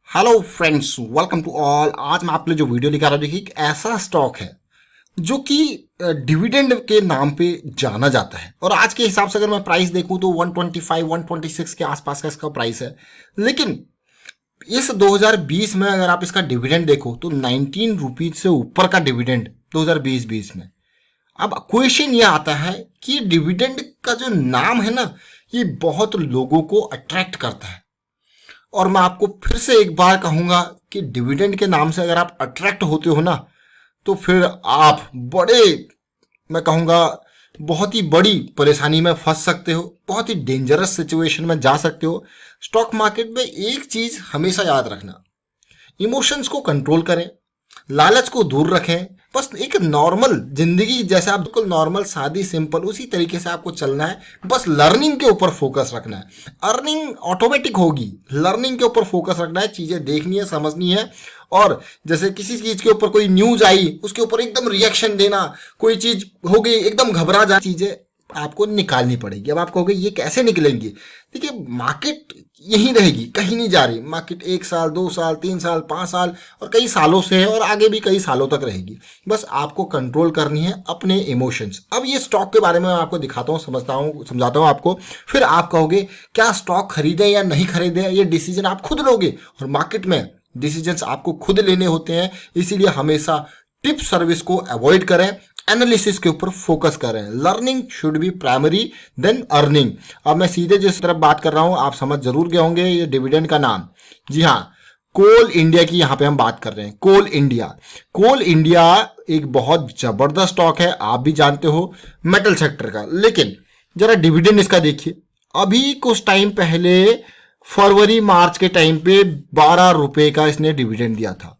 Hello friends, welcome to all. आज मैं आपके लिए जो वीडियो लेकर आ रहा हूँ, देखिए एक ऐसा स्टॉक है जो कि डिविडेंड के नाम पे जाना जाता है। और आज के हिसाब से अगर मैं प्राइस देखूं तो 125 126 के आसपास का इसका प्राइस है। लेकिन इस 2020 में अगर आप इसका डिविडेंड देखो तो 19 रुपीज से ऊपर का डिविडेंड 2020 में। अब क्वेश्चन ये आता है कि डिविडेंड का जो नाम है ना, ये बहुत लोगों को अट्रैक्ट करता है। और मैं आपको फिर से एक बार कहूंगा कि डिविडेंड के नाम से अगर आप अट्रैक्ट होते हो ना, तो फिर आप बड़े, मैं कहूंगा बहुत ही बड़ी परेशानी में फंस सकते हो, बहुत ही डेंजरस सिचुएशन में जा सकते हो। स्टॉक मार्केट में एक चीज हमेशा याद रखना, इमोशंस को कंट्रोल करें, लालच को दूर रखें। बस एक नॉर्मल जिंदगी जैसे आप बिल्कुल नॉर्मल सादी सिंपल उसी तरीके से आपको चलना है। बस लर्निंग के ऊपर फोकस रखना है, अर्निंग ऑटोमेटिक होगी। लर्निंग के ऊपर फोकस रखना है, चीजें देखनी है, समझनी है। और जैसे किसी चीज के ऊपर कोई न्यूज आई, उसके ऊपर एकदम रिएक्शन देना, कोई चीज हो गई एकदम घबरा जा, चीजें आपको निकालनी पड़ेगी। अब आप कहोगे ये कैसे निकलेंगी? देखिए, मार्केट यहीं रहेगी, कहीं नहीं जा रही। मार्केट 1 साल 2 साल 3 साल 5 साल और कई सालों से है, और आगे भी कई सालों तक रहेगी। बस आपको कंट्रोल करनी है अपने इमोशंस। अब ये स्टॉक के बारे में मैं आपको दिखाता हूँ, समझाता हूँ आपको। फिर आप कहोगे क्या स्टॉक खरीदे या नहीं खरीदे, ये डिसीजन आप खुद लोगे। और मार्केट में डिसीजंस आपको खुद लेने होते हैं, इसीलिए हमेशा टिप सर्विस को अवॉइड करें, एनालिसिस के ऊपर फोकस करें। Learning should be primary than earning. अब मैं सीधे जिस तरफ बात कर रहा हूं आप समझ जरूर गए होंगे ये डिविडेंड का नाम। जी हाँ, कोल इंडिया की यहां पे हम बात कर रहे हैं। कोल इंडिया एक बहुत जबरदस्त स्टॉक है, आप भी जानते हो, मेटल सेक्टर का। लेकिन जरा डिविडेंड इसका देखिए। अभी कुछ टाइम पहले फरवरी मार्च के टाइम पे 12 रुपए का इसने डिविडेंड दिया था,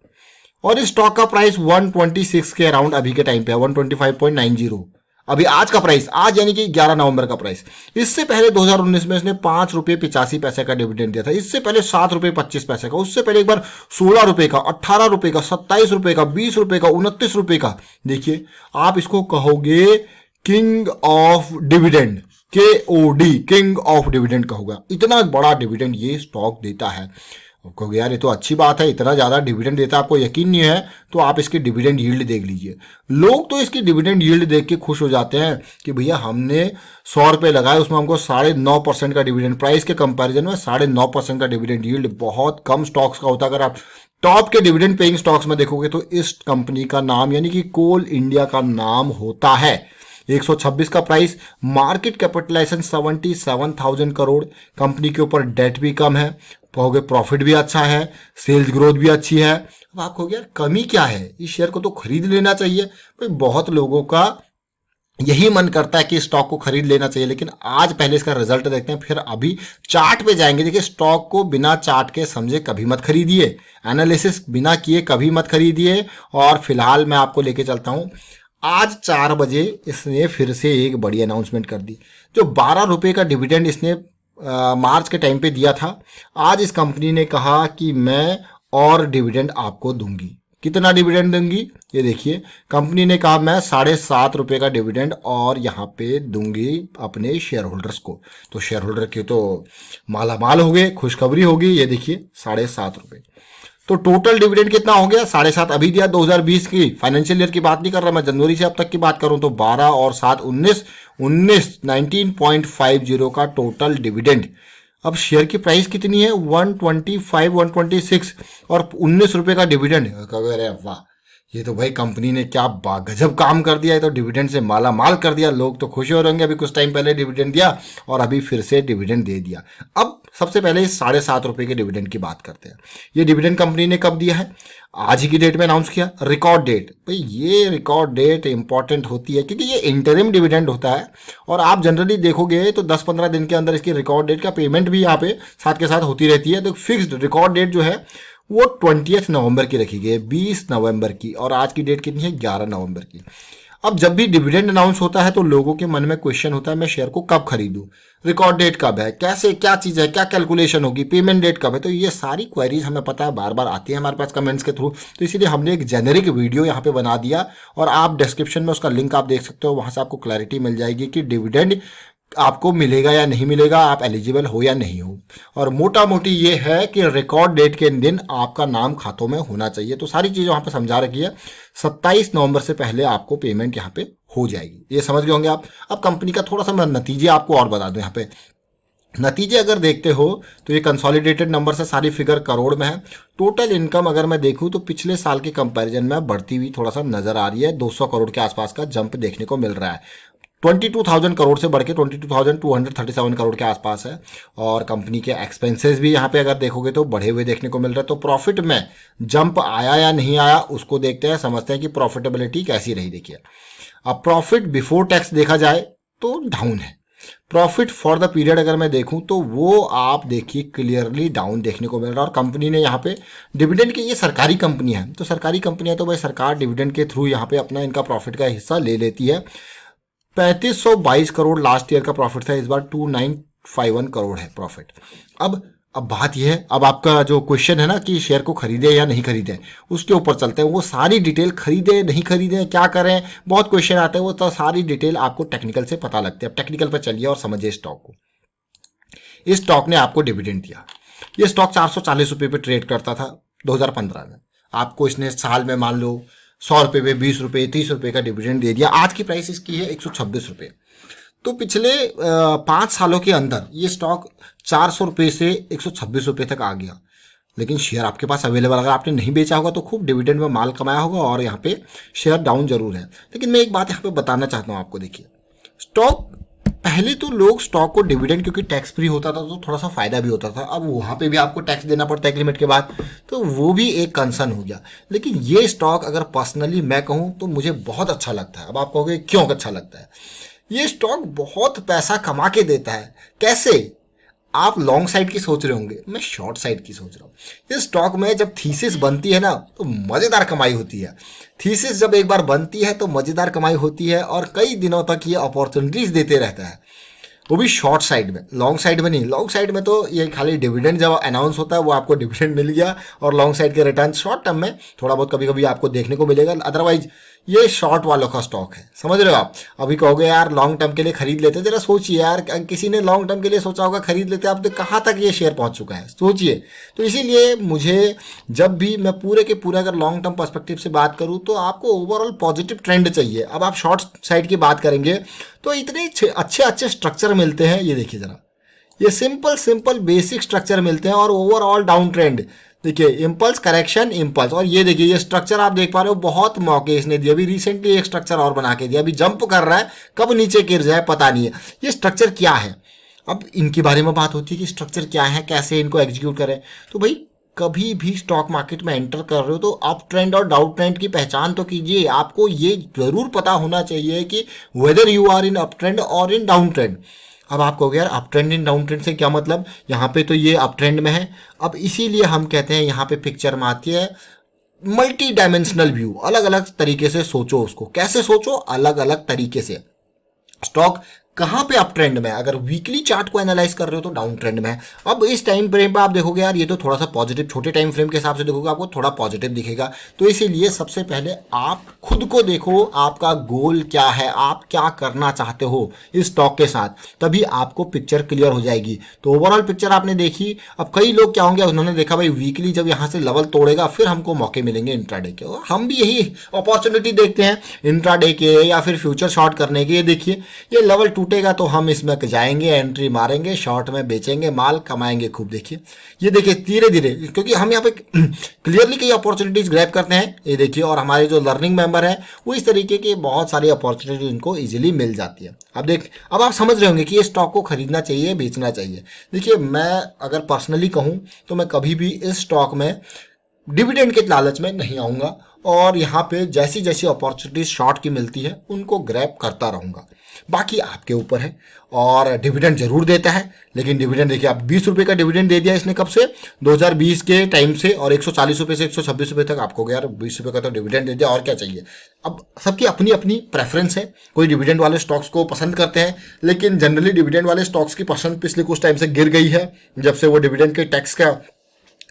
और इस स्टॉक का प्राइस 126 के अराउंड अभी के टाइम पे है, 125.90। अभी आज का प्राइस, आज यानी कि 11 नवंबर का प्राइस। इससे पहले 2019 में इसने 5 रुपए 85 पैसे का डिविडेंड दिया था। इससे पहले 7 रुपए 25 पैसे का, उससे पहले एक बार 16 रुपए का, 18 रुपए का, 27 रुपए का, 20 रुपए का, 29 रुपए का। देखिए, आप इसको कहोगे king of dividend, KOD, king of dividend कहोगा। इतना बड़ा डिविडेंड ये स्टॉक देता है। कहोगे यार ये तो अच्छी बात है, इतना ज्यादा डिविडेंड देता है, आपको यकीन नहीं है तो आप इसकी डिविडेंड यील्ड देख लीजिए। लोग तो इसकी डिविडेंड यील्ड देख के खुश हो जाते हैं कि भैया हमने 100 रुपए लगाए, उसमें हमको 9.5% का डिविडेंड, प्राइस के कंपैरिजन में 9.5% का डिविडेंड यील्ड बहुत कम स्टॉक्स का होता है। अगर आप टॉप के डिविडेंड पेइंग स्टॉक्स में देखोगे तो इस कंपनी का नाम यानी कि कोल इंडिया का नाम होता है। 126 का price, market capitalization 77,000 crore, company के ऊपर डेट भी कम है, कहोगे प्रॉफिट भी अच्छा है, सेल्स ग्रोथ भी अच्छी है। अब आप कहोगे यार कमी क्या है, इस शेयर को तो खरीद लेना चाहिए। भाई बहुत लोगों का यही मन करता है कि स्टॉक को खरीद लेना चाहिए, लेकिन आज पहले इसका रिजल्ट देखते हैं, फिर अभी चार्ट पे जाएंगे। देखिए, स्टॉक को बिना चार्ट के समझे कभी मत खरीदिए, एनालिसिस बिना किए कभी मत खरीदिए। और फिलहाल मैं आपको लेके चलता हूं, आज 4 बजे इसने फिर से एक बड़ी अनाउंसमेंट कर दी। जो 12 रुपए का डिविडेंड इसने मार्च के टाइम पे दिया था, आज इस कंपनी ने कहा कि मैं और डिविडेंड आपको दूंगी। कितना डिविडेंड दूंगी ये देखिए, कंपनी ने कहा मैं 7.5 रुपए का डिविडेंड और यहाँ पे दूंगी अपने शेयर होल्डर्स को। तो शेयर होल्डर के तो मालामाल हो गए, खुशखबरी होगी। ये देखिए 7.5 रुपए, तो टोटल डिविडेंड कितना हो गया? 7.5 अभी दिया। 2020 की फाइनेंशियल ईयर की बात नहीं कर रहा मैं, जनवरी से अब तक की बात करूं तो 12 और 7 19.50 का टोटल डिविडेंड। अब शेयर की प्राइस कितनी है? 125 126 और 19 रुपए का डिविडेंड। अरे वाह, ये तो भाई कंपनी ने क्या गजब काम कर दिया है, तो डिविडेंड से माला माल कर दिया। लोग तो खुश हो रहे होंगे, अभी कुछ टाइम पहले डिविडेंड दिया और अभी फिर से डिविडेंड दे दिया। अब सबसे पहले इस 7.5 रुपए के डिविडेंड की बात करते हैं। ये डिविडेंड कंपनी ने कब दिया है? आज ही की डेट में अनाउंस किया। रिकॉर्ड डेट, भाई ये रिकॉर्ड डेट इंपॉर्टेंट होती है क्योंकि ये इंटरिम डिविडेंड होता है, और आप जनरली देखोगे तो 10-15 दिन के अंदर इसकी रिकॉर्ड डेट का पेमेंट भी यहाँ पे साथ के साथ होती रहती है। तो फिक्स्ड रिकॉर्ड डेट जो है वो 20 नवंबर की रखी गई है, 20 नवंबर की, और आज की डेट कितनी है? 11 नवंबर की। अब जब भी डिविडेंड अनाउंस होता है तो लोगों के मन में क्वेश्चन होता है मैं शेयर को कब खरीदूं, रिकॉर्ड डेट कब है, कैसे, क्या चीज़ है, क्या कैलकुलेशन होगी, पेमेंट डेट कब है। तो ये सारी क्वेरीज हमें पता है बार बार आती है हमारे पास कमेंट्स के थ्रू, तो इसीलिए हमने एक जेनेरिक वीडियो यहाँ पे बना दिया, और आप डिस्क्रिप्शन में उसका लिंक आप देख सकते हो, वहाँ से आपको क्लैरिटी मिल जाएगी कि डिविडेंड आपको मिलेगा या नहीं मिलेगा, आप एलिजिबल हो या नहीं हो। और मोटा मोटी ये है कि रिकॉर्ड डेट के दिन आपका नाम खातों में होना चाहिए। तो सारी चीज़ वहाँ पे समझा रखी है। 27 नवंबर से पहले आपको पेमेंट यहाँ पे हो जाएगी, ये समझ गए होंगे आप। अब कंपनी का थोड़ा सा मैं नतीजे आपको और बता दूं। यहाँ पे नतीजे अगर देखते हो तो ये कंसोलिडेटेड नंबर से सारी फिगर करोड़ में है। टोटल इनकम अगर मैं देखूं तो पिछले साल के कंपैरिजन में बढ़ती हुई थोड़ा सा नजर आ रही है। 200 करोड़ के आसपास का जंप देखने को मिल रहा है। 22,000 करोड़ से बढ़ के 22,237 करोड़ के आसपास है। और कंपनी के एक्सपेंसेस भी यहाँ पे अगर देखोगे तो बढ़े हुए देखने को मिल रहा है। तो प्रॉफिट में जंप आया या नहीं आया उसको देखते हैं, समझते हैं कि प्रॉफिटेबिलिटी कैसी रही। देखिए, अब प्रॉफिट बिफोर टैक्स देखा जाए तो डाउन है। प्रॉफिट फॉर द पीरियड अगर मैं देखूं तो वो आप देखिए क्लियरली डाउन देखने को मिल रहा है। और कंपनी ने यहाँ पे डिविडेंड की, ये सरकारी कंपनी है तो सरकारी कंपनी है तो भाई सरकार डिविडेंड के थ्रू यहाँ पे अपना इनका प्रॉफिट का हिस्सा ले लेती है। 3522 करोड़ लास्ट ईयर का प्रॉफिट था, इस बार 2951 करोड़ है प्रॉफिट। अब बात यह है, अब आपका जो क्वेश्चन है ना कि शेयर को खरीदे या नहीं खरीदे, उसके ऊपर चलते हैं। वो सारी डिटेल, खरीदे नहीं खरीदे, क्या करें, बहुत क्वेश्चन आते हैं, वो तो सारी डिटेल आपको टेक्निकल से पता लगती है। अब टेक्निकल पर चलिए और समझिए स्टॉक को। इस स्टॉक ने आपको डिविडेंड दिया। ये स्टॉक 440 रुपये पे ट्रेड करता था 2015 में। आपको इसने साल में मान लो 100 रुपये पे 20 रुपये 30 रुपये का डिविडेंड दे दिया। आज की प्राइस इसकी है 126 रुपये। तो पिछले 5 सालों के अंदर ये स्टॉक 400 रुपये से 126 रुपये तक आ गया। लेकिन शेयर आपके पास अवेलेबल, अगर आपने नहीं बेचा होगा तो खूब डिविडेंड में माल कमाया होगा और यहाँ पे शेयर डाउन जरूर है। लेकिन मैं एक बात यहाँ पे बताना चाहता हूँ आपको। देखिए, स्टॉक पहले तो लोग स्टॉक को डिविडेंड, क्योंकि टैक्स फ्री होता था तो थोड़ा सा फायदा भी होता था, अब वहाँ पे भी आपको टैक्स देना पड़ता है एक लिमिट के बाद, तो वो भी एक कंसर्न हो गया। लेकिन ये स्टॉक अगर पर्सनली मैं कहूँ तो मुझे बहुत अच्छा लगता है। अब आप कहोगे क्यों अच्छा लगता है? ये स्टॉक बहुत पैसा कमा के देता है। कैसे? आप लॉन्ग साइड की सोच रहे होंगे, मैं शॉर्ट साइड की सोच रहा हूँ। इस स्टॉक में जब थीसिस बनती है ना तो मज़ेदार कमाई होती है। थीसिस जब एक बार बनती है तो मज़ेदार कमाई होती है और कई दिनों तक ये अपॉर्चुनिटीज देते रहता है, वो भी शॉर्ट साइड में, लॉन्ग साइड में नहीं। लॉन्ग साइड में तो ये खाली डिविडेंड जब अनाउंस होता है वो आपको डिविडेंड मिल गया और लॉन्ग साइड के रिटर्न शॉर्ट टर्म में थोड़ा बहुत कभी कभी आपको देखने को मिलेगा। अदरवाइज ये शॉर्ट वालों का स्टॉक है, समझ रहे हो आप। अभी कहोगे यार लॉन्ग टर्म के लिए खरीद लेते, जरा सोचिए यार, किसी ने लॉन्ग टर्म के लिए सोचा होगा खरीद लेते, आप तो कहाँ तक ये शेयर पहुंच चुका है, सोचिए। तो इसीलिए मुझे जब भी मैं पूरे के पूरे अगर लॉन्ग टर्म पर्सपेक्टिव से बात करूँ तो आपको ओवरऑल पॉजिटिव ट्रेंड चाहिए। अब आप शॉर्ट साइड की बात करेंगे तो इतने अच्छे अच्छे स्ट्रक्चर मिलते हैं। ये देखिए जरा, ये सिंपल बेसिक स्ट्रक्चर मिलते हैं और ओवरऑल डाउन ट्रेंड। देखिए, इम्पल्स, करेक्शन, इम्पल्स, और ये देखिए ये स्ट्रक्चर आप देख पा रहे हो, बहुत मौके इसने दिए। अभी रिसेंटली एक स्ट्रक्चर और बना के दिया, अभी जंप कर रहा है, कब नीचे गिर जाए पता नहीं है। ये स्ट्रक्चर क्या है? अब इनके बारे में बात होती है कि स्ट्रक्चर क्या है, कैसे इनको एग्जीक्यूट करें। तो भाई कभी भी स्टॉक मार्केट में एंटर कर रहे हो तो अप ट्रेंड और डाउन ट्रेंड की पहचान तो कीजिए। आपको ये जरूर पता होना चाहिए कि whether you are in up trend और इन डाउन ट्रेंड। अब आप कहोगे यार up trend in down trend से क्या मतलब, यहाँ पे तो ये अप ट्रेंड में है। अब इसीलिए हम कहते हैं यहाँ पे पिक्चर में आती है मल्टी डायमेंशनल व्यू। अलग अलग तरीके से सोचो उसको। कैसे सोचो? अलग अलग तरीके से। स्टॉक कहाँ पे अप ट्रेंड में है? अगर वीकली चार्ट को एनालाइज कर रहे हो तो डाउन ट्रेंड में है। अब इस टाइम फ्रेम पे आप देखोगे यार ये तो थोड़ा सा पॉजिटिव, छोटे टाइम फ्रेम के हिसाब से देखोगे आपको थोड़ा पॉजिटिव दिखेगा। तो इसीलिए सबसे पहले आप खुद को देखो, आपका गोल क्या है, आप क्या करना चाहते हो इस स्टॉक के साथ, तभी आपको पिक्चर क्लियर हो जाएगी। तो ओवरऑल पिक्चर आपने देखी। अब कई लोग क्या होंगे, उन्होंने देखा भाई वीकली जब यहाँ से लेवल तोड़ेगा फिर हमको मौके मिलेंगे इंट्राडे के, और हम भी यही अपॉर्चुनिटी देखते हैं इंट्राडे के या फिर फ्यूचर शॉर्ट करने के। ये देखिए ये लेवल टूटेगा तो हम इसमें जाएंगे, एंट्री मारेंगे, शॉर्ट में बेचेंगे, माल कमाएंगे खूब। देखिए ये देखिए धीरे धीरे, क्योंकि हम यहाँ पे क्लियरली कई अपॉर्चुनिटीज ग्रैब करते हैं। ये देखिए, और हमारे जो लर्निंग मेंबर है वो इस तरीके के बहुत सारी अपॉर्चुनिटी इनको इजीली मिल जाती है। अब आप समझ रहे होंगे कि ये स्टॉक को खरीदना चाहिए, बेचना चाहिए। देखिए, मैं अगर पर्सनली कहूँ तो मैं कभी भी इस स्टॉक में डिविडेंड के लालच में नहीं आऊँगा और यहाँ पे जैसी जैसी अपॉर्चुनिटीज शॉर्ट की मिलती है उनको ग्रैब करता रहूँगा। बाकी आपके ऊपर है। और डिविडेंड जरूर देता है, लेकिन डिविडेंड देखिए, आप 20 रुपये का डिविडेंड दे दिया इसने कब से, 2020 के टाइम से, और 140 रुपये से 126 रुपये तक आपको यार 20 रुपये का तो डिविडेंड दे दिया, और क्या चाहिए। अब सबकी अपनी अपनी प्रेफरेंस है। कोई डिविडेंड वाले स्टॉक्स को पसंद करते हैं, लेकिन जनरली डिविडेंड वाले स्टॉक्स की पसंद पिछले कुछ टाइम से गिर गई है। जब से वो डिविडेंड के टैक्स का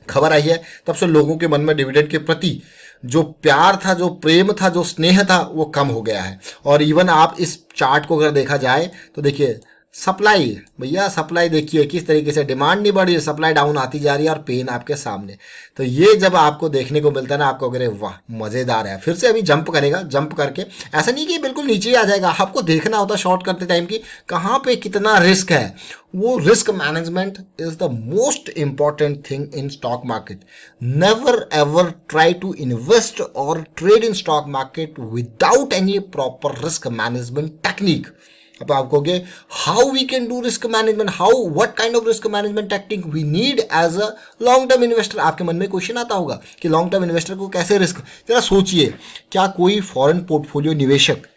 खबर आई है तब से लोगों के मन में डिविडेंड के प्रति जो प्यार था, जो प्रेम था, जो स्नेह था वो कम हो गया है। और इवन आप इस चार्ट को अगर देखा जाए तो देखिए सप्लाई, भैया सप्लाई देखिए किस तरीके से डिमांड नहीं बढ़ी है, सप्लाई डाउन आती जा रही है और पेन आपके सामने। तो ये जब आपको देखने को मिलता है ना, आपको अगर वाह मजेदार है, फिर से अभी जंप करेगा, जंप करके ऐसा नहीं कि बिल्कुल नीचे ही आ जाएगा, आपको देखना होता शॉर्ट करते टाइम की कहाँ पे कितना रिस्क है। वो risk management is the most important thing in stock market. Never ever try to invest और trade in stock market without any proper risk management technique. अब आप कहोगे how we can do risk management, how what kind of risk management technique we need as a long term investor. आपके मन में question आता होगा कि long term investor को कैसे रिस्क, जरा सोचिए, क्या कोई फॉरेन पोर्टफोलियो निवेशक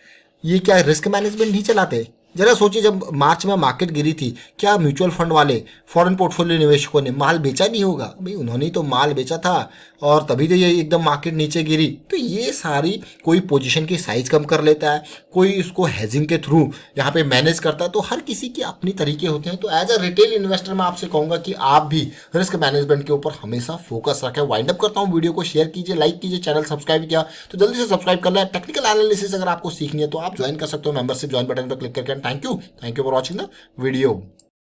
ये क्या रिस्क मैनेजमेंट नहीं चलाते? जरा सोचिए, जब मार्च में मार्केट गिरी थी, क्या म्यूचुअल फंड वाले फॉरेन पोर्टफोलियो निवेशकों ने माल बेचा नहीं होगा? भाई उन्होंने तो माल बेचा था और तभी तो ये एकदम मार्केट नीचे गिरी। तो ये सारी, कोई पोजीशन की साइज कम कर लेता है, कोई इसको हेजिंग के थ्रू यहाँ पे मैनेज करता है। तो हर किसी के अपनी तरीके होते हैं। तो एज अ रिटेल इन्वेस्टर मैं आपसे कहूँगा कि आप भी रिस्क मैनेजमेंट के ऊपर हमेशा फोकस रखें। वाइंड अप करता हूँ, वीडियो को शेयर कीजिए, लाइक कीजिए, चैनल सब्सक्राइब किया तो जल्दी से सब्सक्राइब कर लें। टेक्निकल एनालिसिस अगर आपको सीखनी है तो आप ज्वाइन कर सकते हो, मेंबरशिप ज्वाइन बटन पर क्लिक करके। Thank you for watching the video.